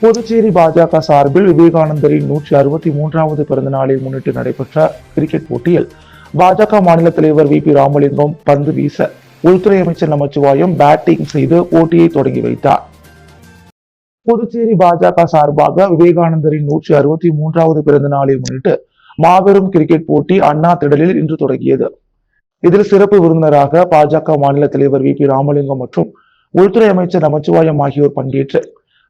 புதுச்சேரி பாஜக சார்பில் விவேகானந்தரின் 163வது பிறந்த நாளை முன்னிட்டு நடைபெற்ற கிரிக்கெட் போட்டியில் பாஜக மாநில தலைவர் வி பி ராமலிங்கம் பந்து வீச உள்துறை அமைச்சர் நமச்சிவாயம் பேட்டிங் செய்து போட்டியை தொடங்கி வைத்தார். புதுச்சேரி பாஜக சார்பாக விவேகானந்தரின் 163வது பிறந்த நாளை முன்னிட்டு மாபெரும் கிரிக்கெட் போட்டி அண்ணா திடலில் இன்று தொடங்கியது. இதில் சிறப்பு விருந்தினராக பாஜக மாநில தலைவர் வி பி ராமலிங்கம் மற்றும் உள்துறை அமைச்சர் நமச்சிவாயம் ஆகியோர் பங்கேற்று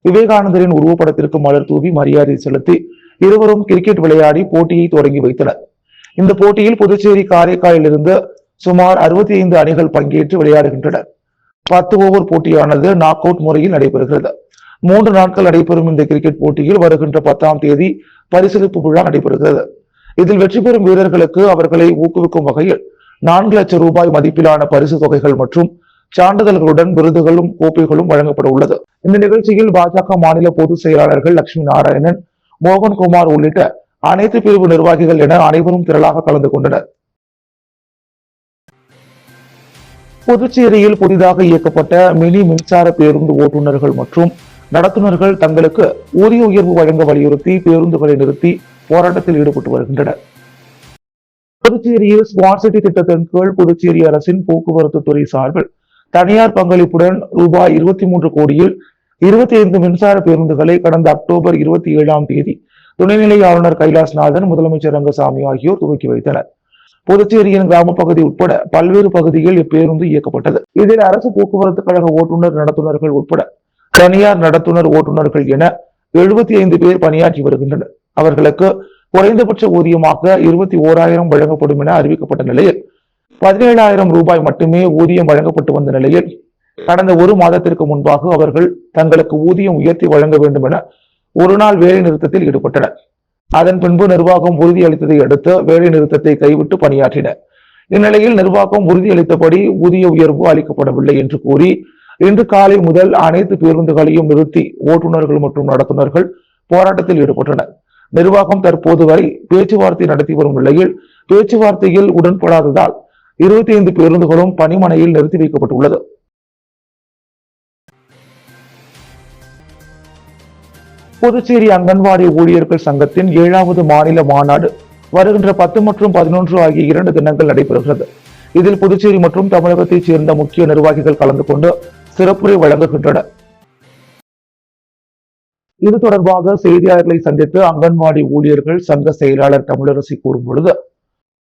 விவேகானந்தரின் உருவப்படத்திற்கு மலர் தூவி மரியாதை செலுத்தி இருவரும் கிரிக்கெட் விளையாடி போட்டியை தொடங்கி வைத்தனர். இந்த போட்டியில் புதுச்சேரி காரைக்காலில் இருந்து சுமார் 65 அணிகள் பங்கேற்று விளையாடுகின்றன. 10 ஓவர் போட்டியானது நாக் அவுட் முறையில் நடைபெறுகிறது. 3 நாட்கள் நடைபெறும் இந்த கிரிக்கெட் போட்டியில் வருகின்ற 10ஆம் தேதி பரிசளிப்பு விழா நடைபெறுகிறது. இதில் வெற்றி பெறும் வீரர்களுக்கு அவர்களை ஊக்குவிக்கும் வகையில் 4 லட்சம் ரூபாய் மதிப்பிலான பரிசு தொகைகள் மற்றும் சான்றிதழ்களுடன் விருதுகளும் கோப்பைகளும் வழங்கப்பட உள்ளது. இந்த நிகழ்ச்சியில் பாஜக மாநில பொதுச் செயலாளர்கள் லட்சுமி நாராயணன், மோகன்குமார் உள்ளிட்ட அனைத்து பிரிவு நிர்வாகிகள் என அனைவரும் திரளாக கலந்து கொண்டனர். புதுச்சேரியில் புதிதாக இயக்கப்பட்ட மினி மின்சார பேருந்து ஓட்டுநர்கள் மற்றும் நடத்துனர்கள் தங்களுக்கு ஊதிய உயர்வு வழங்க வலியுறுத்தி பேருந்துகளை நிறுத்தி போராட்டத்தில் ஈடுபட்டு வருகின்றனர். புதுச்சேரியில் ஸ்மார்ட் சிட்டி திட்டத்தின் கீழ் புதுச்சேரி அரசின் போக்குவரத்து துறை சார்பில் தனியார் பங்களிப்புடன் ரூபாய் 23 கோடியில் 25 மின்சார பேருந்துகளை கடந்த அக்டோபர் 27ஆம் தேதி துணைநிலை ஆளுநர் கைலாஷ்நாதன், முதலமைச்சர் ரங்கசாமி ஆகியோர் துவக்கி வைத்தனர். புதுச்சேரியின் கிராம பகுதி உட்பட பல்வேறு பகுதியில் இப்பேருந்து இயக்கப்பட்டது. இதில் அரசு போக்குவரத்து கழக ஓட்டுநர் நடத்துனர்கள் உட்பட தனியார் நடத்துனர் ஓட்டுநர்கள் என 75 பேர் பணியாற்றி வருகின்றனர். அவர்களுக்கு குறைந்தபட்ச ஊதியமாக 21,000 வழங்கப்படும் என அறிவிக்கப்பட்ட நிலையில் 17,000 ரூபாய் மட்டுமே ஊதியம் வழங்கப்பட்டு வந்த நிலையில் கடந்த 1 மாதத்திற்கு முன்பாக அவர்கள் தங்களுக்கு ஊதியம் உயர்த்தி வழங்க வேண்டும் என ஒரு நாள் வேலை நிறுத்தத்தில் ஈடுபட்டனர். அதன் பின்பு நிர்வாகம் உறுதியளித்ததை அடுத்து வேலை நிறுத்தத்தை கைவிட்டு பணியாற்றினர். இந்நிலையில் நிர்வாகம் உறுதியளித்தபடி ஊதிய உயர்வு அளிக்கப்படவில்லை என்று கூறி இன்று காலை முதல் அனைத்து பேருந்துகளையும் நிறுத்தி ஓட்டுநர்கள் மற்றும் நடத்துனர்கள் போராட்டத்தில் ஈடுபட்டனர். நிர்வாகம் தற்போது வரை பேச்சுவார்த்தை நடத்தி வரும் நிலையில் பேச்சுவார்த்தையில் உடன்படாததால் 25 பேருந்துகளும் பணிமனையில் நிறுத்தி வைக்கப்பட்டுள்ளது. புதுச்சேரி அங்கன்வாடி ஊழியர்கள் சங்கத்தின் 7வது மாநில மாநாடு வருகின்ற 10 மற்றும் 11 ஆகிய 2 தினங்கள் நடைபெறுகிறது. இதில் புதுச்சேரி மற்றும் தமிழகத்தைச் சேர்ந்த முக்கிய நிர்வாகிகள் கலந்து கொண்டு சிறப்புரை வழங்குகின்றனர். இது தொடர்பாக செய்தியாளர்களை சந்தித்து அங்கன்வாடி ஊழியர்கள் சங்க செயலாளர் தமிழரசி கூறும் பொழுது,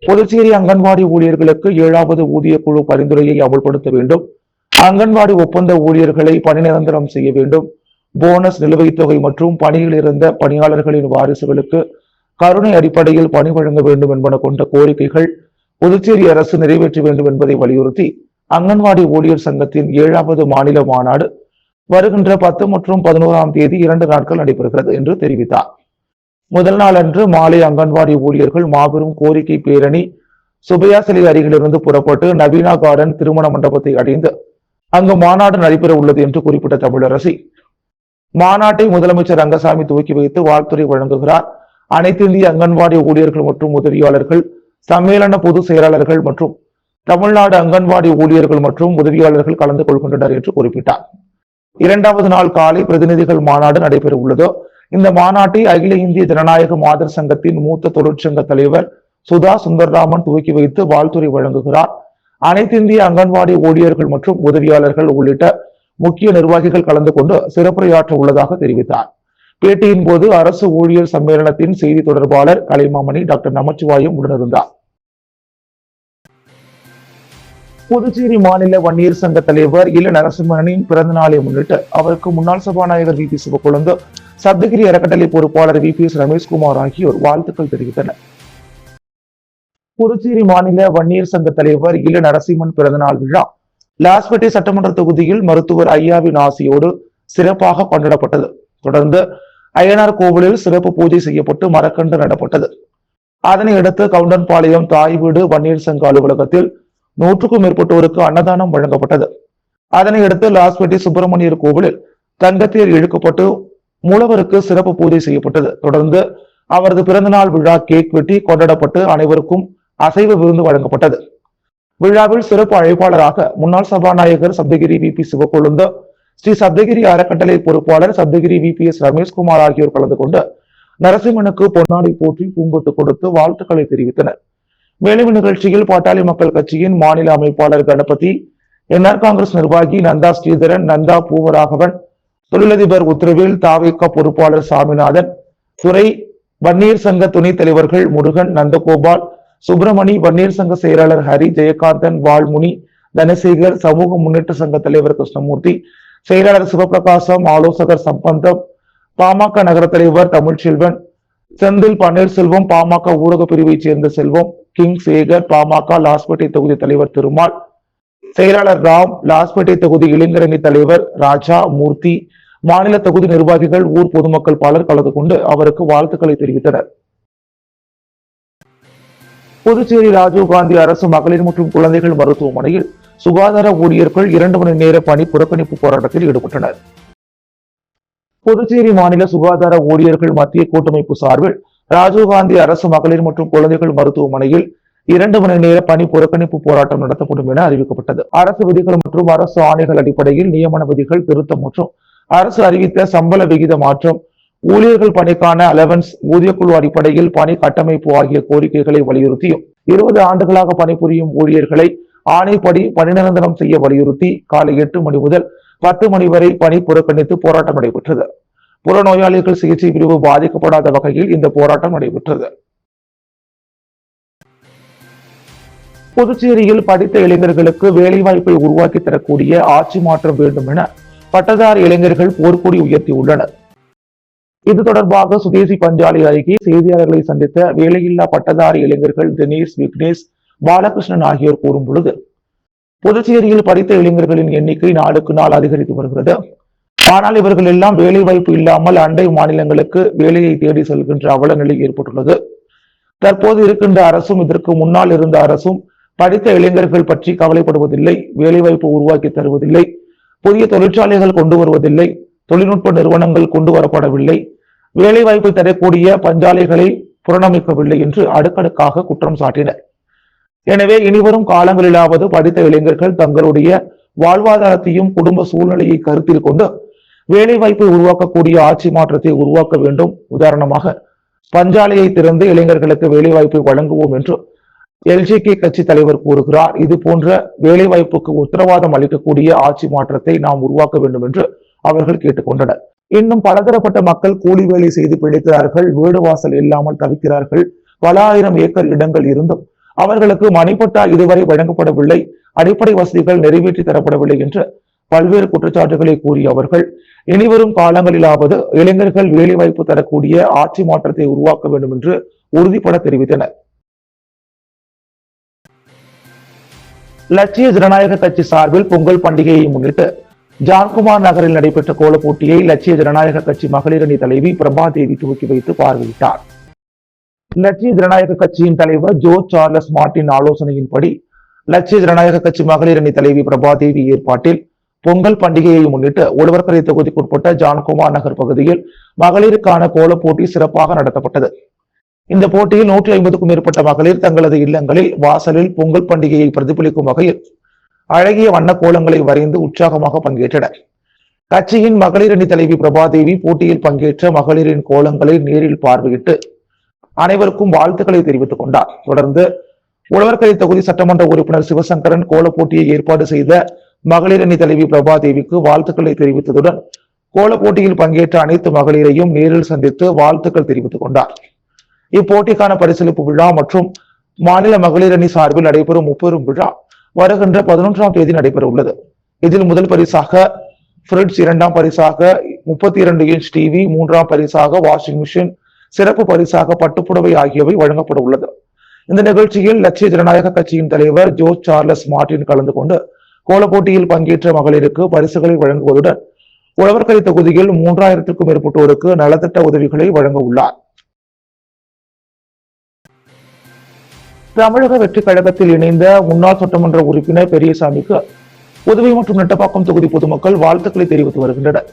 புதுச்சேரி அங்கன்வாடி ஊழியர்களுக்கு 7வது ஊதிய குழு பரிந்துரையை அமல்படுத்த வேண்டும், அங்கன்வாடி ஒப்பந்த ஊழியர்களை பணி நிரந்தரம் செய்ய வேண்டும், போனஸ், நிலுவைத் தொகை மற்றும் பணியில் இருந்த பணியாளர்களின் வாரிசுகளுக்கு கருணை அடிப்படையில் பணி வழங்க வேண்டும் என்பன கொண்ட கோரிக்கைகள் புதுச்சேரி அரசு நிறைவேற்ற வேண்டும் என்பதை வலியுறுத்தி அங்கன்வாடி ஊழியர் சங்கத்தின் 7வது மாநில மாநாடு வருகின்ற 10 மற்றும் 11ஆம் தேதி 2 நாட்கள் நடைபெறுகிறது என்று தெரிவித்தார். முதல் நாள் அன்று மாலை அங்கன்வாடி ஊழியர்கள் மாபெரும் கோரிக்கை பேரணி சுபையா சிலை அருகிலிருந்து புறப்பட்டு நவீனா கார்டன் திருமண மண்டபத்தை அடைந்து அங்கு மாநாடு நடைபெற உள்ளது என்று குறிப்பிட்ட தமிழரசி, மாநாட்டை முதலமைச்சர் ரங்கசாமி துவக்கி வைத்து வாழ்த்துரை வழங்குகிறார். அனைத்து இந்திய அங்கன்வாடி ஊழியர்கள் மற்றும் உதவியாளர்கள் சம்மேளன பொதுச் செயலாளர்கள் மற்றும் தமிழ்நாடு அங்கன்வாடி ஊழியர்கள் மற்றும் உதவியாளர்கள் கலந்து கொள்கின்றனர் என்று குறிப்பிட்டார். 2வது நாள் காலை பிரதிநிதிகள் மாநாடு நடைபெற உள்ளது. இந்த மாநாட்டை அகில இந்திய ஜனநாயக மாதர் சங்கத்தின் மூத்த தொழிற்சங்க தலைவர் சுதா சுந்தர்ராமன் துவக்கி வைத்து வாழ்த்துரை வழங்குகிறார். அனைத்து இந்திய அங்கன்வாடி ஊழியர்கள் மற்றும் உதவியாளர்கள் உள்ளிட்ட முக்கிய நிர்வாகிகள் கலந்து கொண்டு சிறப்புரையாற்ற உள்ளதாக தெரிவித்தார். பேட்டியின் போது அரசு ஊழியர் சம்மேளனத்தின் செய்தி தொடர்பாளர் கலைமாமணி டாக்டர் நமச்சிவாயம் உடனிருந்தார். புதுச்சேரி மாநில வன்னியர் சங்க தலைவர் இல நரசிம்மனின் பிறந்த நாளை முன்னிட்டு அவருக்கு முன்னாள் சபாநாயகர் வி பி சிவக்கொழுந்து, சப்தகிரி அறக்கட்டளை பொறுப்பாளர் வி பி எஸ் ரமேஷ்குமார் ஆகியோர் வாழ்த்துக்கள் தெரிவித்தனர். புதுச்சேரி மாநில வன்னியர் சங்க தலைவர் இல நரசிம்மன் பிறந்தநாள் விழா லாஸ்பேட்டை சட்டமன்ற தொகுதியில் மருத்துவர் ஐயாவின் ஆசியோடு சிறப்பாக கொண்டாடப்பட்டது. தொடர்ந்து அய்யனார் கோவிலில் சிறப்பு பூஜை செய்யப்பட்டு மரக்கன்று நடப்பட்டது. அதனை அடுத்து கவுண்டன்பாளையம் தாய் வீடு வன்னியர் சங்க அலுவலகத்தில் 100க்கும் மேற்பட்டோருக்கு அன்னதானம் வழங்கப்பட்டது. அதனை அடுத்து லாஸ்பேட்டை சுப்பிரமணியர் கோவிலில் தங்கத்தேர் இழுக்கப்பட்டு மூலவருக்கு சிறப்பு பூஜை செய்யப்பட்டது. தொடர்ந்து அவரது பிறந்தநாள் விழா கேக் வெட்டி கொண்டாடப்பட்டு அனைவருக்கும் அசைவ விருந்து வழங்கப்பட்டது. விழாவில் சிறப்பு அழைப்பாளராக முன்னாள் சபாநாயகர் சப்தகிரி வி பி சிவக்கொழுந்து, ஸ்ரீ சப்தகிரி அறக்கட்டளை பொறுப்பாளர் சப்தகிரி VPS ரமேஷ்குமார் ஆகியோர் கலந்து கொண்டு நரசிம்மனுக்கு பொன்னாடை போற்றி பூங்கொத்து கொடுத்து வாழ்த்துக்களை தெரிவித்தனர். மேலும் நிகழ்ச்சியில் பாட்டாளி மக்கள் கட்சியின் மாநில அமைப்பாளர் கணபதி, NR காங்கிரஸ் நிர்வாகி நந்தா ஸ்ரீதரன், நந்தா பூவராகவன், தொழிலதிபர் உத்தரவேல், தாவேக பொறுப்பாளர் சாமிநாதன், துறை வன்னியர் சங்க துணைத் தலைவர்கள் முருகன், நந்தகோபால், சுப்பிரமணி, வன்னியர் சங்க செயலாளர் ஹரி, ஜெயகாந்தன், வால்முனி, தனசேகர், சமூக முன்னேற்ற சங்க தலைவர் கிருஷ்ணமூர்த்தி, செயலாளர் சிவபிரகாசம், ஆலோசகர் சம்பந்தம், பாமக நகர தலைவர் தமிழ்ச்செல்வன், செந்தில் பன்னீர்செல்வம், பாமக ஊடக பிரிவைச் சேர்ந்த செல்வம், கிங் சேகர், பாமக லாஸ்பேட்டை தொகுதி தலைவர் திருமால், செயலாளர் ராம், லாஸ்பேட்டை தொகுதி இளைஞரணி தலைவர் ராஜா மூர்த்தி, மாநில தொகுதி நிர்வாகிகள், ஊர் பொதுமக்கள் பலர் கலந்து கொண்டு அவருக்கு வாழ்த்துக்களை தெரிவித்தனர். புதுச்சேரி ராஜீவ்காந்தி அரசு மகளிர் மற்றும் குழந்தைகள் மருத்துவமனையில் சுகாதார ஊழியர்கள் 2 மணி நேர பணி புறக்கணிப்பு போராட்டத்தில் ஈடுபட்டனர். புதுச்சேரி மாநில சுகாதார ஊழியர்கள் மத்திய கூட்டமைப்பு சார்பில் ராஜீவ்காந்தி அரசு மகளிர் மற்றும் குழந்தைகள் மருத்துவமனையில் 2 மணி நேர பணி புறக்கணிப்பு போராட்டம் நடத்தப்படும் என அறிவிக்கப்பட்டது. அரசு விதிகள் மற்றும் அரசு ஆணைகள் அடிப்படையில் நியமன விதிகள் திருத்தம் மற்றும் அரசு அறிவித்த சம்பள விகித மாற்றம், ஊழியர்கள் பணிக்கான அலவன்ஸ், ஊதியக்குழு அடிப்படையில் பணி கட்டமைப்பு ஆகிய கோரிக்கைகளை வலியுறுத்தியும் 20 ஆண்டுகளாக பணிபுரியும் ஊழியர்களை ஆணைப்படி பணி நிரந்தரம் செய்ய வலியுறுத்தி காலை 8 மணி முதல் 10 மணி வரை பணி புறக்கணித்து போராட்டம் நடைபெற்றது. புறநோயாளிகள் சிகிச்சை பிரிவு பாதிக்கப்படாத வகையில் இந்த போராட்டம் நடைபெற்றது. புதுச்சேரியில் படித்த இளைஞர்களுக்கு வேலைவாய்ப்பை உருவாக்கி தரக்கூடிய ஆட்சி மாற்றம் வேண்டும் என பட்டதாரி இளைஞர்கள் போர்க்கொடி உயர்த்தியுள்ளனர். இது தொடர்பாக சுதேசி பஞ்சாலை அருகே செய்தியாளர்களை சந்தித்த வேலையில்லா பட்டதாரி இளைஞர்கள் தினேஷ், விக்னேஷ், பாலகிருஷ்ணன் ஆகியோர் கூறும் பொழுது, புதுச்சேரியில் படித்த இளைஞர்களின் எண்ணிக்கை நாளுக்கு நாள் அதிகரித்து வருகிறது. ஆனால் இவர்கள் எல்லாம் வேலை வாய்ப்பு இல்லாமல் அண்டை மாநிலங்களுக்கு வேலையை தேடி செல்கின்ற அவல நிலை ஏற்பட்டுள்ளது. தற்போது இருக்கின்ற அரசும் இதற்கு முன்னால் இருந்த அரசும் படித்த இளைஞர்கள் பற்றி கவலைப்படுவதில்லை, வேலைவாய்ப்பு உருவாக்கி தருவதில்லை, புதிய தொழிற்சாலைகள் கொண்டு வருவதில்லை, தொழில்நுட்ப நிறுவனங்கள் கொண்டு வரப்படவில்லை, வேலைவாய்ப்பு தரக்கூடிய பஞ்சாலைகளை புறணமிக்கவில்லை என்று அடுக்கடுக்காக குற்றம் சாட்டினர். எனவே இனிவரும் காலங்களிலாவது படித்த இளைஞர்கள் தங்களுடைய வாழ்வாதாரத்தையும் குடும்ப சூழ்நிலையை கருத்தில் கொண்டு வேலைவாய்ப்பை உருவாக்கக்கூடிய ஆட்சி மாற்றத்தை உருவாக்க வேண்டும். உதாரணமாக பஞ்சாலையை திறந்து இளைஞர்களுக்கு வேலைவாய்ப்பை வழங்குவோம் என்று LJK கட்சி தலைவர் கூறுகிறார். இது போன்ற வேலைவாய்ப்புக்கு உத்தரவாதம் அளிக்கக்கூடிய ஆட்சி மாற்றத்தை நாம் உருவாக்க வேண்டும் என்று அவர்கள் கேட்டுக்கொண்டனர். இன்னும் பலதரப்பட்ட மக்கள் கூலி வேலை செய்து பிழைக்கிறார்கள், வீடு வாசல் இல்லாமல் தவிக்கிறார்கள். பல ஆயிரம் ஏக்கர் இடங்கள் இருந்தும் அவர்களுக்கு மனைப்பட்டா இதுவரை வழங்கப்படவில்லை, அடிப்படை வசதிகள் நிறைவேற்றி தரப்படவில்லை என்று பல்வேறு குற்றச்சாட்டுகளை கூறிய அவர்கள் இனிவரும் காலங்களிலாவது இளைஞர்கள் வேலைவாய்ப்பு தரக்கூடிய ஆட்சி மாற்றத்தை உருவாக்க வேண்டும் என்று உறுதிபட தெரிவித்தனர். லட்சிய ஜனநாயக கட்சி சார்பில் பொங்கல் பண்டிகையை முன்னிட்டு ஜான்குமார் நகரில் நடைபெற்ற கோலப் போட்டியை லட்சிய ஜனநாயக கட்சி மகளிர் அணி தலைவி பிரபாதேவி துவக்கி வைத்து பார்வையிட்டார். லட்சிய ஜனநாயக கட்சியின் தலைவர் ஜோ சார்லஸ் மார்டின் ஆலோசனையின்படி லட்சிய ஜனநாயக கட்சி மகளிர் அணி தலைவி பிரபாதேவி ஏற்பாட்டில் பொங்கல் பண்டிகையை முன்னிட்டு உழவர்கரை தொகுதிக்குட்பட்ட ஜான்குமார் நகர் பகுதியில் மகளிருக்கான கோலப் போட்டி சிறப்பாக நடத்தப்பட்டது. இந்த போட்டியில் 150க்கும் மேற்பட்ட மகளிர் தங்களது இல்லங்களில் வாசலில் பொங்கல் பண்டிகையை பிரதிபலிக்கும் வகையில் அழகிய வண்ண கோலங்களை வரைந்து உற்சாகமாக பங்கேற்றனர். கட்சியின் மகளிர் அணி தலைவி பிரபாதேவி போட்டியில் பங்கேற்ற மகளிரின் கோலங்களை நேரில் பார்வையிட்டு அனைவருக்கும் வாழ்த்துக்களை தெரிவித்துக் கொண்டார். தொடர்ந்து உழவர்கரை தொகுதி சட்டமன்ற உறுப்பினர் சிவசங்கரன் கோலப் போட்டியை ஏற்பாடு செய்த மகளிர் அணி தலைவி பிரபாதேவிக்கு வாழ்த்துக்களை தெரிவித்ததுடன் கோலப் போட்டியில் பங்கேற்ற அனைத்து மகளிரையும் நேரில் சந்தித்து வாழ்த்துக்கள் தெரிவித்துக் கொண்டார். இப்போட்டிக்கான பரிசளிப்பு விழா மற்றும் மாநில மகளிர் அணி சார்பில் நடைபெறும் முப்பெரும் விழா வருகின்ற 11ஆம் தேதி நடைபெற உள்ளது. இதில் முதல் பரிசாக ஃப்ரிட்ஜ், 2ஆம் பரிசாக 32 இன்ச் டிவி, 3ஆம் பரிசாக வாஷிங் மிஷின், சிறப்பு பரிசாக பட்டுப்புடவை ஆகியவை வழங்கப்பட உள்ளது. இந்த நிகழ்ச்சியில் லட்சிய ஜனநாயக கட்சியின் தலைவர் ஜோ சார்லஸ் மார்டின் கலந்து கொண்டு கோலப் போட்டியில் பங்கேற்ற மகளிருக்கு பரிசுகளை வழங்குவதுடன் உழவர்கரை தொகுதியில் 3000க்கும் மேற்பட்டோருக்கு நலத்திட்ட உதவிகளை வழங்க உள்ளார். தமிழக வெற்றி கழகத்தில் இணைந்த முன்னாள் சட்டமன்ற உறுப்பினர் பெரியசாமிக்கு புதுவை மற்றும் நெட்டப்பாக்கம் தொகுதி பொதுமக்கள் வாழ்த்துக்களை தெரிவித்து வருகின்றனர்.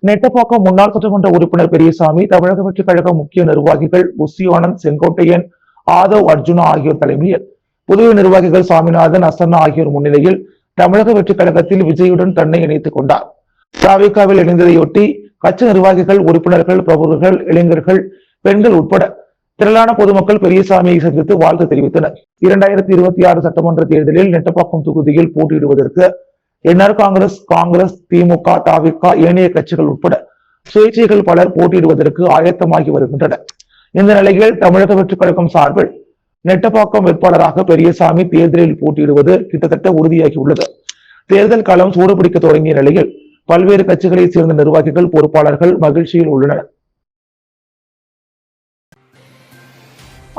நெட்டப்பாக்கம் முன்னாள் சட்டமன்ற உறுப்பினர் பெரியசாமி, தமிழக வெற்றி கழக முக்கிய நிர்வாகிகள் புஷி ஆனந்த், செங்கோட்டையன், ஆதவ் அர்ஜுனா ஆகியோர் தலைமையில் புதுவை நிர்வாகிகள் சாமிநாதன், அசன்னா ஆகியோர் முன்னிலையில் தமிழக வெற்றிக் கழகத்தில் விஜயுடன் தன்னை இணைத்துக் கொண்டார். தாவேகாவில் இணைந்ததையொட்டி கட்சி நிர்வாகிகள், உறுப்பினர்கள், பிரபுகள், இளைஞர்கள், பெண்கள் உட்பட திரளான பொதுமக்கள் பெரியசாமியை சந்தித்து வாழ்த்து தெரிவித்தனர். 2026 சட்டமன்ற தேர்தலில் நெட்டப்பாக்கம் தொகுதியில் போட்டியிடுவதற்கு என்ஆர் காங்கிரஸ், திமுக, தாவேகா, ஏனைய கட்சிகள் உட்பட சுயேட்சைகள் பலர் போட்டியிடுவதற்கு ஆயத்தமாகி வருகின்றனர். இந்த நிலையில் தமிழக வெற்றிக் கழகம் சார்பில் நெட்டப்பாக்கம் வேட்பாளராக பெரியசாமி தேர்தலில் போட்டியிடுவது கிட்டத்தட்ட உறுதியாகியுள்ளது. தேர்தல் களம் சூடுபிடிக்க தொடங்கிய நிலையில் பல்வேறு கட்சிகளைச் சேர்ந்த நிர்வாகிகள், பொறுப்பாளர்கள் மகிழ்ச்சியில் உள்ளனர்.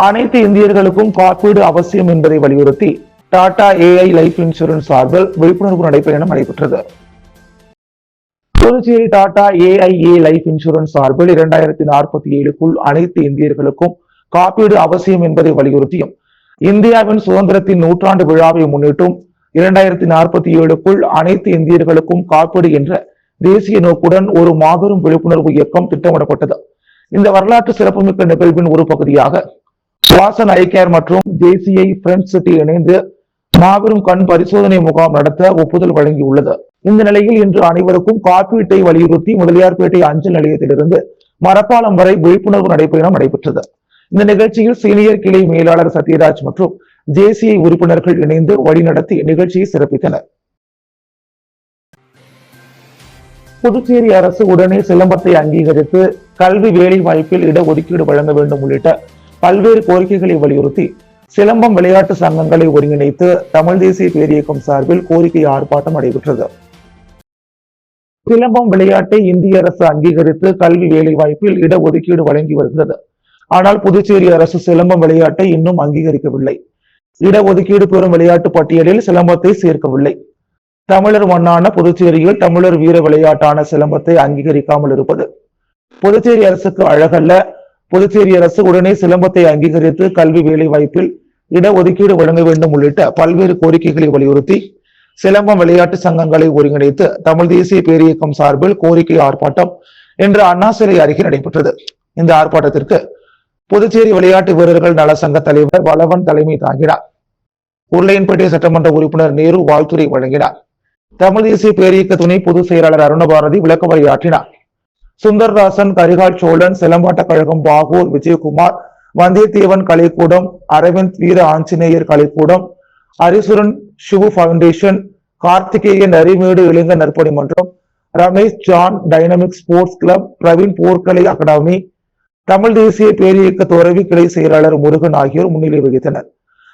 அனைத்து இந்தியர்களுக்கும் காப்பீடு அவசியம் என்பதை வலியுறுத்தி டாடா ஏஐ லைஃப் இன்சூரன்ஸ் சார்பில் விழிப்புணர்வு நடைபயணம் நடைபெற்றது. Puducherry Tata AIA life insurance சார்பில் 2047க்குள் அனைத்து இந்தியர்களுக்கும் காப்பீடு அவசியம் என்பதை வலியுறுத்தியும், இந்தியாவின் சுதந்திரத்தின் 100ஆண்டு விழாவை முன்னிட்டும் 2047க்குள் அனைத்து இந்தியர்களுக்கும் காப்பீடு என்ற தேசிய நோக்குடன் ஒரு மாபெரும் விழிப்புணர்வு இயக்கம் திட்டமிடப்பட்டது. இந்த வரலாற்று சிறப்புமிக்க நிகழ்வின் ஒரு பகுதியாக வாசன் ஐ கேர் மற்றும் ஜேசிஐ பிரெஞ்ச் சிட்டி இணைந்து மாபெரும் கண் பரிசோதனை முகாம் நடத்த ஒப்புதல் வழங்கியுள்ளது. இந்த நிலையில் இன்று அனைவருக்கும் காப்பீட்டை வலியுறுத்தி முதலியார்பேட்டை அஞ்சல் நிலையத்திலிருந்து மரப்பாலம் வரை விழிப்புணர்வு நடைபயணம் நடைபெற்றது. இந்த நிகழ்ச்சியில் சீனியர் கிளை மேலாளர் சத்யராஜ் மற்றும் ஜேசிஐ உறுப்பினர்கள் இணைந்து வழிநடத்தி நிகழ்ச்சியை சிறப்பித்தனர். புதுச்சேரி அரசு உடனே சிலம்பத்தை அங்கீகரித்து கல்வி வேலை வாய்ப்பில் இடஒதுக்கீடு வழங்க வேண்டும் உள்ளிட்ட பல்வேறு கோரிக்கைகளை வலியுறுத்தி சிலம்பம் விளையாட்டு சங்கங்களை ஒருங்கிணைத்து தமிழ் தேசிய பேரியக்கம் சார்பில் கோரிக்கை ஆர்ப்பாட்டம் நடைபெற்றது. சிலம்பம் விளையாட்டை இந்திய அரசு அங்கீகரித்து கல்வி வேலை வாய்ப்பில் இடஒதுக்கீடு வழங்கி வருகிறது. ஆனால் புதுச்சேரி அரசு சிலம்பம் விளையாட்டை இன்னும் அங்கீகரிக்கவில்லை. இடஒதுக்கீடு பெறும் விளையாட்டு பட்டியலில் சிலம்பத்தை சேர்க்கவில்லை. தமிழர் மண்ணான புதுச்சேரியில் தமிழர் வீர விளையாட்டான சிலம்பத்தை அங்கீகரிக்காமல் இருப்பது புதுச்சேரி அரசுக்கு அழகல்ல. புதுச்சேரி அரசு உடனே சிலம்பத்தை அங்கீகரித்து கல்வி வேலை வாய்ப்பில் இடஒதுக்கீடு வழங்க வேண்டும் உள்ளிட்ட பல்வேறு கோரிக்கைகளை வலியுறுத்தி சிலம்பம் விளையாட்டு சங்கங்களை ஒருங்கிணைத்து தமிழ் தேசிய பேரியக்கம் சார்பில் கோரிக்கை ஆர்ப்பாட்டம் இன்று அண்ணா சிலை அருகே நடைபெற்றது. இந்த ஆர்ப்பாட்டத்திற்கு புதுச்சேரி விளையாட்டு வீரர்கள் நல சங்க தலைவர் வளவன் தலைமை தாங்கினார். உருளையன்பேட்டை சட்டமன்ற உறுப்பினர் நேரு வாழ்த்துரை வழங்கினார். தமிழ் தேசிய பேரியக்க துணை பொதுச் செயலாளர் அருணபாரதி விளக்கவுரை ஆற்றினார். சுந்தர்ராசன், கரிகால் சோழன், சிலம்பாட்ட கழகம் பாகூர், விஜயகுமார், வந்தியத்தேவன் கலைக்கூடம், அரவிந்த் வீர ஆஞ்சநேயர் கலைக்கூடம், ஹரிசுரன் சிவு பவுண்டேஷன், கார்த்திகேயன் நரிமேடு இளைஞர் நற்பணி மன்றம், Ramesh John dynamic sports club, Praveen போர்க்கலை அகாடமி, தமிழ் தேசிய பேரியக்க துறவி கிளை செயலாளர் முருகன் ஆகியோர் முன்னிலை வகித்தனர்.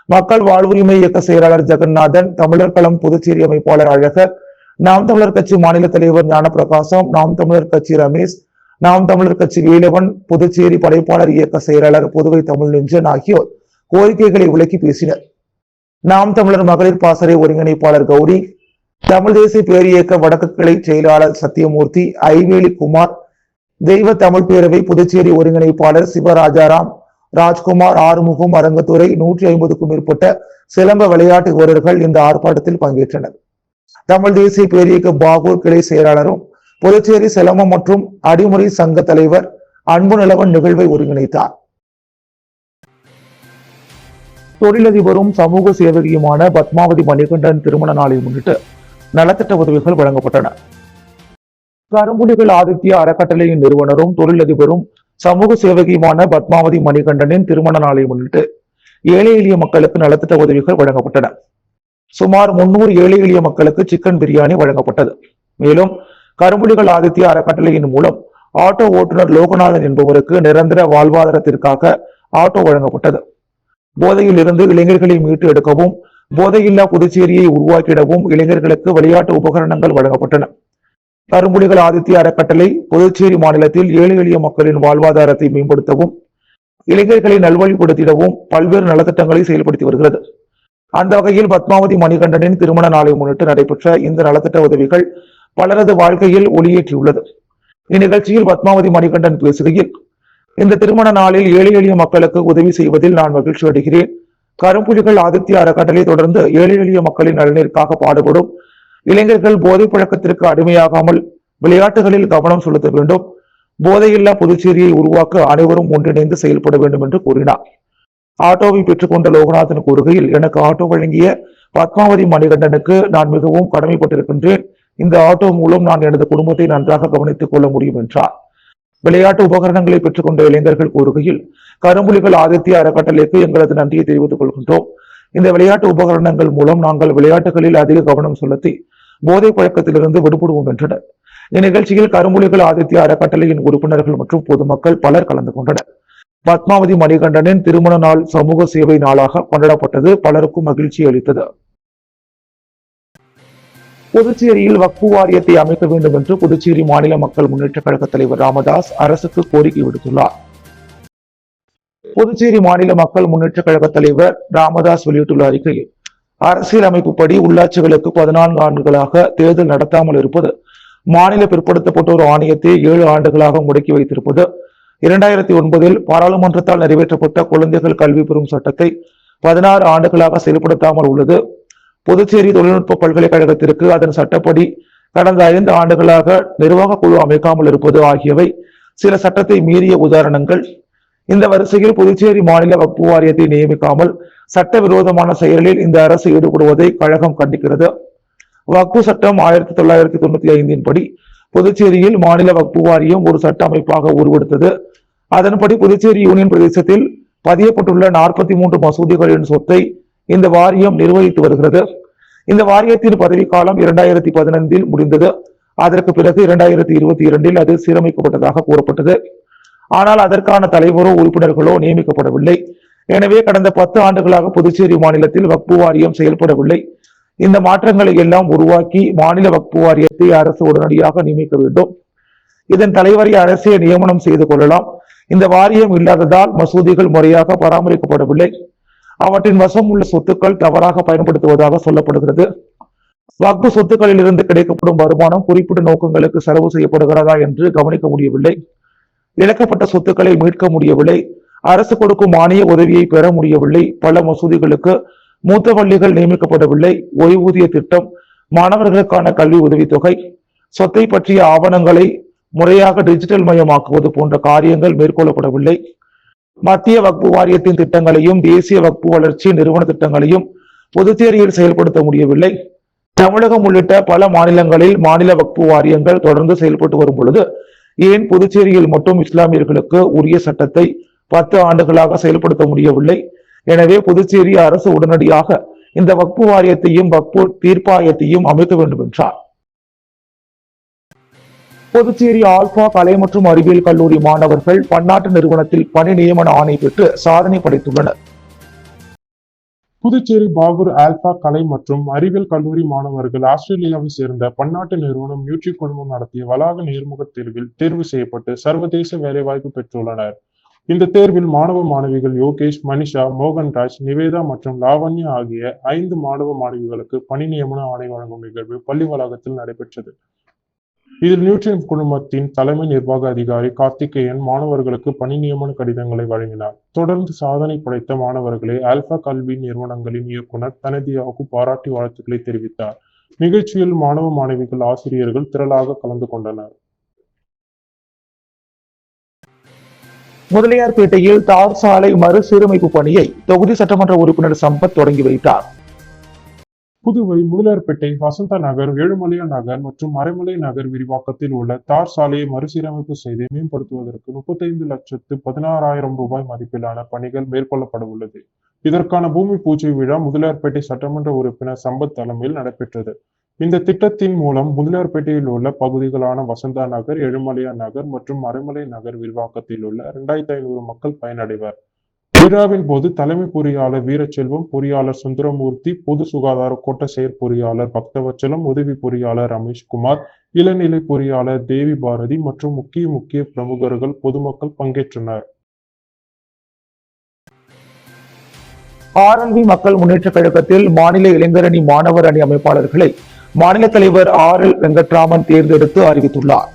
மக்கள் வாழ்வுரிமை இயக்க செயலாளர் ஜெகநாதன், தமிழர் களம் புதுச்சேரி அமைப்பாளர் அழகர், நாம் தமிழர் கட்சி மாநில தலைவர் ஞானப்பிரகாசம், நாம் தமிழர் கட்சி ரமேஷ், நாம் தமிழர் கட்சி வேலவன், புதுச்சேரி படைப்பாளர் இயக்க செயலாளர் புதுவை தமிழ் நெஞ்சன் ஆகியோர் கோரிக்கைகளை விளக்கி பேசினர். நாம் தமிழர் மகளிர் பாசறை ஒருங்கிணைப்பாளர் கௌரி, தமிழ் தேசிய பேரியக்க வடக்கு கிளை செயலாளர் சத்தியமூர்த்தி, ஐவேலி குமார், தெய்வ தமிழ் பேரவை புதுச்சேரி ஒருங்கிணைப்பாளர் சிவராஜாராம், ராஜ்குமார், ஆறுமுகம், அரங்கத்துறை, 150க்கும் மேற்பட்ட சிலம்ப விளையாட்டு வீரர்கள் இந்த ஆர்ப்பாட்டத்தில் பங்கேற்றனர். தமிழ் தேசிய பேரியக்க பாகூர் கிளை செயலாளரும் புதுச்சேரி சிலம்பம் மற்றும் அடிமுறை சங்க தலைவர் அன்பு நிலவன் நிகழ்வை ஒருங்கிணைத்தார். தொழிலதிபரும் சமூக சேவகியுமான பத்மாவதி மணிகண்டன் திருமண நாளை முன்னிட்டு நலத்திட்ட உதவிகள் வழங்கப்பட்டன. கரும்புலிகள் ஆதித்ய அறக்கட்டளையின் நிறுவனரும் தொழிலதிபரும் சமூக சேவகியுமான பத்மாவதி மணிகண்டனின் திருமண நாளை முன்னிட்டு ஏழை எளிய மக்களுக்கு நலத்திட்ட உதவிகள் வழங்கப்பட்டன. சுமார் 300 ஏழை எளிய மக்களுக்கு சிக்கன் பிரியாணி வழங்கப்பட்டது. மேலும் கரும்புலிகள் ஆதித்ய அறக்கட்டளையின் மூலம் ஆட்டோ ஓட்டுநர் லோகநாதன் என்பவருக்கு நிரந்தர வாழ்வாதாரத்திற்காக ஆட்டோ வழங்கப்பட்டது. போதையில் இருந்து இளைஞர்களை மீட்டு எடுக்கவும், போதையில்லா புதுச்சேரியை உருவாக்கிடவும் இளைஞர்களுக்கு விளையாட்டு உபகரணங்கள் வழங்கப்பட்டன. கரும்புலிகள் ஆதித்ய அறக்கட்டளை புதுச்சேரி மாநிலத்தில் ஏழை எளிய மக்களின் வாழ்வாதாரத்தை மேம்படுத்தவும், இளைஞர்களை நல்வழிப்படுத்திடவும் பல்வேறு நலத்திட்டங்களை செயல்படுத்தி வருகிறது. அந்த வகையில் பத்மாவதி மணிகண்டனின் திருமண நாளை முன்னிட்டு நடைபெற்ற இந்த நலத்திட்ட உதவிகள் பலரது வாழ்க்கையில் ஒளியேற்றியுள்ளது. இந்நிகழ்ச்சியில் பத்மாவதி மணிகண்டன் பேசுகையில், இந்த திருமண நாளில் ஏழை எளிய மக்களுக்கு உதவி செய்வதில் நான் மகிழ்ச்சி அடைகிறேன். கரும்புலிகள் ஆதித்ய அறக்கட்டளை தொடர்ந்து ஏழை எளிய மக்களின் நலனிற்காக பாடுபடும். இளைஞர்கள் போதை பழக்கத்திற்கு அடிமையாகாமல் விளையாட்டுகளில் கவனம் செலுத்த வேண்டும். போதையில்லா புதுச்சேரியை உருவாக்க அனைவரும் ஒன்றிணைந்து செயல்பட வேண்டும் என்று கூறினார். ஆட்டோவை பெற்றுக்கொண்ட லோகநாதன் கூறுகையில், எனக்கு ஆட்டோ வழங்கிய பத்மாவதி மணிகண்டனுக்கு நான் மிகவும் கடமைப்பட்டிருக்கின்றேன். இந்த ஆட்டோ மூலம் நான் எனது குடும்பத்தை நன்றாக கவனித்துக் கொள்ள முடியும் என்றார். விளையாட்டு உபகரணங்களை பெற்றுக்கொண்ட இளைஞர்கள் கூறுகையில், கரும்புலிகள் ஆதித்ய அறக்கட்டளைக்கு எங்களது நன்றியை தெரிவித்துக் கொள்கின்றோம். இந்த விளையாட்டு உபகரணங்கள் மூலம் நாங்கள் விளையாட்டுகளில் அதிக கவனம் செலுத்தி போதை பழக்கத்திலிருந்து விடுபடுவோம் என்றனர். இந்நிகழ்ச்சியில் கரும்புலிகள் ஆதித்ய அறக்கட்டளையின் உறுப்பினர்கள் மற்றும் பொதுமக்கள் பலர் கலந்து கொண்டனர். பத்மாவதி மணிகண்டனின் திருமண நாள் சமூக சேவை நாளாக கொண்டாடப்பட்டது பலருக்கும் மகிழ்ச்சி அளித்தது. புதுச்சேரியில் வக்ஃபு வாரியத்தை அமைக்க வேண்டும் என்று புதுச்சேரி மாநில மக்கள் முன்னேற்ற கழக தலைவர் ராமதாஸ் அரசுக்கு கோரிக்கை விடுத்துள்ளார். புதுச்சேரி மாநில மக்கள் முன்னேற்ற கழக தலைவர் ராமதாஸ் வெளியிட்டுள்ள அறிக்கையில், அரசியல் அமைப்புப்படி உள்ளாட்சிகளுக்கு 14 ஆண்டுகளாக தேர்தல் நடத்தாமல் இருப்பது, மாநில பிற்படுத்தப்பட்டோர் ஆணையத்தை 7 ஆண்டுகளாக முடக்கி வைத்திருப்பது, 2009 பாராளுமன்றத்தால் நிறைவேற்றப்பட்ட குழந்தைகள் கல்வி பெறும் சட்டத்தை 16 ஆண்டுகளாக செயல்படுத்தாமல் உள்ளது, புதுச்சேரி தொழில்நுட்ப பல்கலைக்கழகத்திற்கு அதன் சட்டப்படி கடந்த 5 ஆண்டுகளாக நிர்வாக குழு அமைக்காமல் இருப்பது ஆகியவை சில சட்டத்தை மீறிய உதாரணங்கள். இந்த வரிசையில் புதுச்சேரி மாநில வக்ஃபு வாரியத்தை நியமிக்காமல் சட்டவிரோதமான செயலில் இந்த அரசு ஈடுபடுவதை கழகம் கண்டிக்கிறது. வக்ஃபு சட்டம் 1995 படி புதுச்சேரியில் மாநில வக்ஃபு வாரியம் ஒரு சட்ட அமைப்பாக உருவெடுத்தது. அதன்படி புதுச்சேரி யூனியன் பிரதேசத்தில் பதியப்பட்டுள்ள 43 மசூதிகளின் சொத்தை இந்த வாரியம் நிர்வகித்து வருகிறது. இந்த வாரியத்தின் பதவிக்காலம் 2015 முடிந்தது. அதற்கு பிறகு 2022 அது சீரமைக்கப்பட்டதாக கூறப்பட்டது. ஆனால் அதற்கான தலைவரோ உறுப்பினர்களோ நியமிக்கப்படவில்லை. எனவே கடந்த 10 ஆண்டுகளாக புதுச்சேரி மாநிலத்தில் வக்ஃபு வாரியம் செயல்படவில்லை. இந்த மாற்றங்களை எல்லாம் உருவாக்கி மாநில வக்ஃபு வாரியத்தை அரசு உடனடியாக நியமிக்க வேண்டும். இதன் தலைவரை அரசே நியமனம் செய்து கொள்ளலாம். இந்த வாரியம் இல்லாததால் மசூதிகள் முறையாக பராமரிக்கப்படவில்லை. அவற்றின் வசம் உள்ள சொத்துக்கள் தவறாக பயன்படுத்துவதாக சொல்லப்படுகிறது. வக்ஃபு சொத்துக்களில் இருந்து கிடைக்கப்படும் வருமானம் குறிப்பிட்ட நோக்கங்களுக்கு செலவு செய்யப்படுகிறதா என்று கவனிக்க முடியவில்லை. இழக்கப்பட்ட சொத்துக்களை மீட்க முடியவில்லை. அரசு கொடுக்கும் மானிய உதவியை பெற முடியவில்லை. பல மசூதிகளுக்கு மூத்த பள்ளிகள் நியமிக்கப்படவில்லை. ஓய்வூதிய திட்டம், மாணவர்களுக்கான கல்வி உதவித்தொகை, சொத்தை பற்றிய ஆவணங்களை முறையாக டிஜிட்டல் மயமாக்குவது போன்ற காரியங்கள் மேற்கொள்ளப்படவில்லை. மத்திய வக்ஃபு வாரியத்தின் திட்டங்களையும் தேசிய வக்ஃபு வளர்ச்சி நிறுவன திட்டங்களையும் புதுச்சேரியில் செயல்படுத்த முடியவில்லை. தமிழகம் உள்ளிட்ட பல மாநிலங்களில் மாநில வக்ஃபு வாரியங்கள் தொடர்ந்து செயல்பட்டு வரும் பொழுது ஏன் புதுச்சேரியில் மட்டும் இஸ்லாமியர்களுக்கு உரிய சட்டத்தை 10 ஆண்டுகளாக செயல்படுத்த முடியவில்லை? எனவே புதுச்சேரி அரசு உடனடியாக இந்த வக்ஃபு வாரியத்தையும் வக்ஃபு தீர்ப்பாயத்தையும் அமைக்க வேண்டும் என்றார். புதுச்சேரி ஆல்பா கலை மற்றும் அறிவியல் கல்லூரி மாணவர்கள் பன்னாட்டு நிறுவனத்தில் பணி நியமன ஆணை பெற்று சாதனை படைத்துள்ளனர். புதுச்சேரி பாகூர் ஆல்பா கலை மற்றும் அறிவியல் கல்லூரி மாணவர்கள் ஆஸ்திரேலியாவை சேர்ந்த பன்னாட்டு நிறுவனம் நியூட்ரி குழுமம் நடத்திய வளாக நேர்முக தேர்வில் தேர்வு செய்யப்பட்டு சர்வதேச வேலைவாய்ப்பு பெற்றுள்ளனர். இந்த தேர்வில் மாணவ மாணவிகள் யோகேஷ், மனிஷா, மோகன்ராஜ், நிவேதா மற்றும் லாவண்யா ஆகிய 5 மாணவ மாணவிகளுக்கு பணி நியமன ஆணை வழங்கும் நிகழ்வு பள்ளி வளாகத்தில் நடைபெற்றது. இதில் நியூட்ரின் குழுமத்தின் தலைமை நிர்வாக அதிகாரி கார்த்திகேயன் மாணவர்களுக்கு பணி நியமன கடிதங்களை வழங்கினார். தொடர்ந்து சாதனை படைத்த மாணவர்களை ஆல்பா கல்வி நிறுவனங்களின் இயக்குனர் தனதியாவுக்கு பாராட்டி வாழ்த்துக்களை தெரிவித்தார். நிகழ்ச்சியில் மாணவ மாணவிகள், ஆசிரியர்கள் திரளாக கலந்து கொண்டனர். முதலியார்பேட்டையில் தார் சாலை மறுசீரமைப்பு பணியை தொகுதி சட்டமன்ற உறுப்பினர் சம்பத் தொடங்கி வைத்தார். புதுவை முதலியார்பேட்டை, வசந்த நகர், ஏழுமலையா நகர் மற்றும் மறைமலை நகர் விரிவாக்கத்தில் உள்ள தார் சாலையை மறுசீரமைப்பு செய்து மேம்படுத்துவதற்கு 35,16,000 ரூபாய் மதிப்பிலான பணிகள் மேற்கொள்ளப்பட உள்ளது. இதற்கான பூமி பூஜை விழா முதலியார்பேட்டை சட்டமன்ற உறுப்பினர் சம்பத் தலைமையில் நடைபெற்றது. இந்த திட்டத்தின் மூலம் முதலியார்பேட்டையில் உள்ள பகுதிகளான வசந்தா நகர், ஏழுமலையா நகர் மற்றும் மறைமலை நகர் விரிவாக்கத்தில் உள்ள 2500 மக்கள் பயனடைவர். விழாவின் போது தலைமை பொறியாளர் வீரச்செல்வம், பொறியாளர் சுந்தரமூர்த்தி, பொது சுகாதார கோட்ட செயற் பொறியாளர் பக்தவச்சலம், உதவி பொறியாளர் ரமேஷ்குமார், இளநிலை பொறியாளர் தேவி பாரதி மற்றும் முக்கிய பிரமுகர்கள், பொதுமக்கள் பங்கேற்றனர். RLV மக்கள் முன்னேற்ற கழகத்தில் மாநில இளைஞரணி மாணவர் அணி அமைப்பாளர்களை மாநில தலைவர் RL வெங்கட்ராமன் தேர்ந்தெடுத்து அறிவித்துள்ளார்.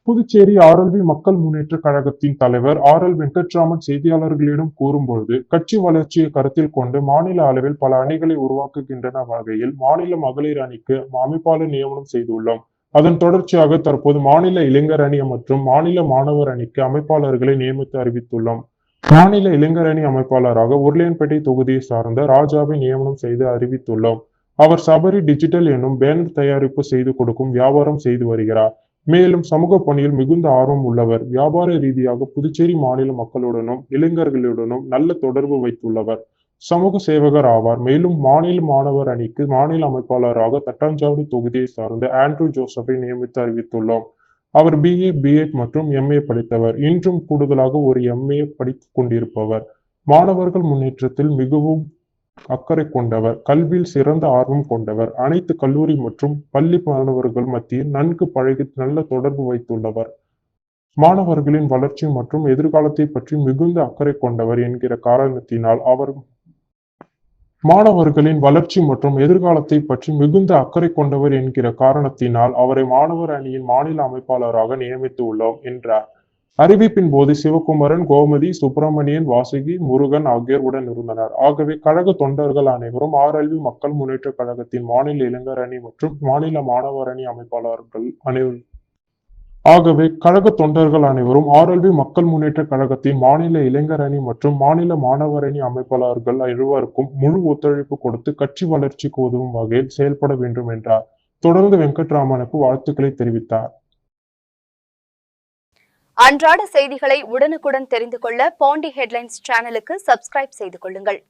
புதுச்சேரி RLV மக்கள் முன்னேற்ற கழகத்தின் தலைவர் RL வெங்கட்ராமன் செய்தியாளர்களிடம் கூறும்பொழுது, கட்சி வளர்ச்சியை கருத்தில் கொண்டு மாநில அளவில் பல அணிகளை உருவாக்குகின்றன வகையில் மாநில மகளிர் அணிக்கு அமைப்பாளர் நியமனம் செய்துள்ளோம். அதன் தொடர்ச்சியாக தற்போது மாநில இளைஞர் அணி மற்றும் மாநில மாணவர் அணிக்கு அமைப்பாளர்களை நியமித்து அறிவித்துள்ளோம். மாநில இளைஞரணி அமைப்பாளராக உருளையன்பேட்டை தொகுதியை சார்ந்த ராஜாவை நியமனம் செய்து அறிவித்துள்ளோம். அவர் சபரி டிஜிட்டல் என்னும் பேனர் தயாரிப்பு செய்து கொடுக்கும் வியாபாரம் செய்து வருகிறார். மேலும் சமூக பணியில் மிகுந்த ஆர்வம் உள்ளவர். வியாபார ரீதியாக புதுச்சேரி மாநில மக்களுடனும் இளைஞர்களுடனும் நல்ல தொடர்பு வைத்துள்ளவர். சமூக சேவகர் ஆவார். மேலும் மாநில மாணவர் அணிக்கு மாநில அமைப்பாளராக தட்டாஞ்சாவடி தொகுதியை சார்ந்த ஆண்ட்ரூ ஜோசப்பை நியமித்து அறிவித்துள்ளோம். அவர் BA, B.Ed மற்றும் MA படித்தவர். இன்றும் கூடுதலாக ஒரு MA படித்துக் கொண்டிருப்பவர். மாணவர்கள் முன்னேற்றத்தில் மிகவும் அக்கறை கொண்டவர். கல்வியில் சிறந்த ஆர்வம் கொண்டவர். அனைத்து கல்லூரி மற்றும் பள்ளி மாணவர்கள் மத்தியில் நன்கு பழகி நல்ல தொடர்பு வைத்துள்ளவர். மாணவர்களின் வளர்ச்சி மற்றும் எதிர்காலத்தை பற்றி மிகுந்த அக்கறை கொண்டவர் என்கிற காரணத்தினால் அவரை மாணவர் அணியின் மாநில அமைப்பாளராக நியமித்து உள்ளோம் என்றார். அறிவிப்பின் போது சிவகுமரன், கோமதி, சுப்பிரமணியன், வாசுகி, முருகன் ஆகியோர் உடன் இருந்தனர். ஆகவே கழக தொண்டர்கள் அனைவரும் RLV மக்கள் முன்னேற்ற கழகத்தின் மாநில இளைஞர் அணி மற்றும் மாநில மாணவர் அணி அமைப்பாளர்கள் இருவருக்கும் முழு ஒத்துழைப்பு கொடுத்து கட்சி வளர்ச்சிக்கு உதவும் வகையில் செயல்பட வேண்டும் என்றார். தொடர்ந்து வெங்கட்ராமனுக்கு வாழ்த்துக்களை தெரிவித்தார். அன்றாட செய்திகளை உடனுக்குடன் தெரிந்து கொள்ள பாண்டி ஹெட்லைன்ஸ் சேனலுக்கு சப்ஸ்கிரைப் செய்து கொள்ளுங்கள்.